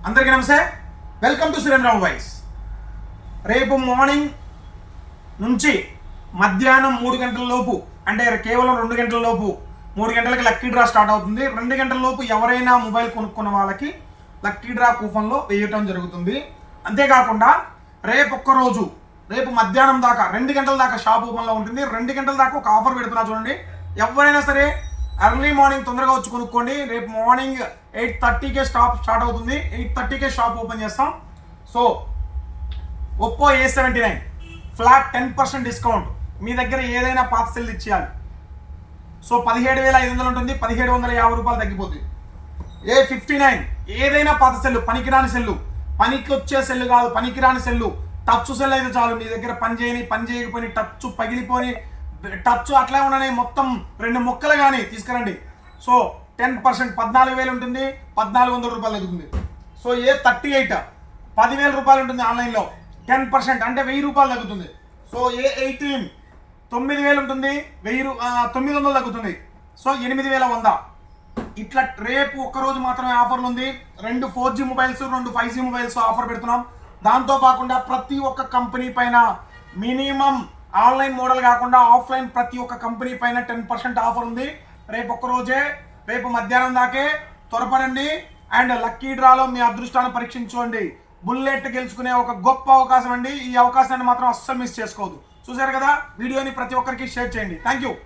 అందరికీ నమస్తే, welcome to Surendra voice. రేపు మార్నింగ్ నుంచి మధ్యాహ్నం 3 గంటల లోపు, అంటే కేవలం 2 గంటల లోపు, 3 గంటలకి లక్కీ డ్రా స్టార్ట్ అవుతుంది. 2 గంటల లోపు ఎవరైనా మొబైల్ కొనుక్కున్న వాళ్ళకి లక్కీ డ్రా కూపన్లో వేయటం జరుగుతుంది. అంతేకాకుండా రేపు మధ్యాహ్నం దాకా 2 గంటల దాకా షాప్ ఓపెన్లో ఉంటుంది. 2 గంటల దాకా ఒక ఆఫర్ పెడుతున్నా చూడండి. ఎవరైనా సరే ఎర్లీ మార్నింగ్ తొందరగా వచ్చి కొనుక్కోండి. రేపు మార్నింగ్ 8:30కే స్టార్ట్ అవుతుంది. 8:30కే షాప్ ఓపెన్ చేస్తాం. So Oppo A79 flat 10% discount. మీ దగ్గర ఏదైనా పాత సెల్ ఇచ్చేయాలి. సో 17,500 ఉంటుంది, 1,750 రూపాయలు తగ్గిపోతుంది. A59 ఏదైనా పాత సెల్లు, పనికిరాని సెల్లు, పనికి వచ్చే సెల్లు కాదు, పనికిరాని సెల్లు, టచ్ సెల్ అయితే చాలు. మీ దగ్గర పని చేయకపోయి టచ్ పగిలిపోయి టచ్ అట్లా ఉండని మొత్తం 2 ముక్కలు కానీ తీసుకురండి. సో 10% 14,000 ఉంటుంది, 1,400 రూపాయలు తగ్గుతుంది. సో A38 10,000 రూపాయలు ఉంటుంది ఆన్లైన్లో, 10% అంటే 1,000 రూపాయలు తగ్గుతుంది. సో A18 9,000 ఉంటుంది, 900 తగ్గుతుంది. సో 8,100. ఇట్లా రేపు ఒక్కరోజు మాత్రమే ఆఫర్లు ఉంది. 2 4G mobiles, 2 5G mobiles offer పెడుతున్నాం. దాంతో కాకుండా ప్రతి ఒక్క కంపెనీ పైన మినిమం ఆన్లైన్ మోడల్ కాకుండా ఆఫ్లైన్ ప్రతి ఒక్క కంపెనీ పైన 10% ఆఫర్ ఉంది. రేపు మధ్యాహ్నం దాకే త్వరపడండి. అండ్ లక్కీ డ్రాలో మీ అదృష్టాన్ని పరీక్షించుకోండి. బుల్లెట్ గెలుచుకునే ఒక గొప్ప అవకాశం అండి. ఈ అవకాశాన్ని మాత్రం అస్సలు మిస్ చేసుకోవద్దు. చూసారు కదా, వీడియోని ప్రతి ఒక్కరికి షేర్ చేయండి. Thank you.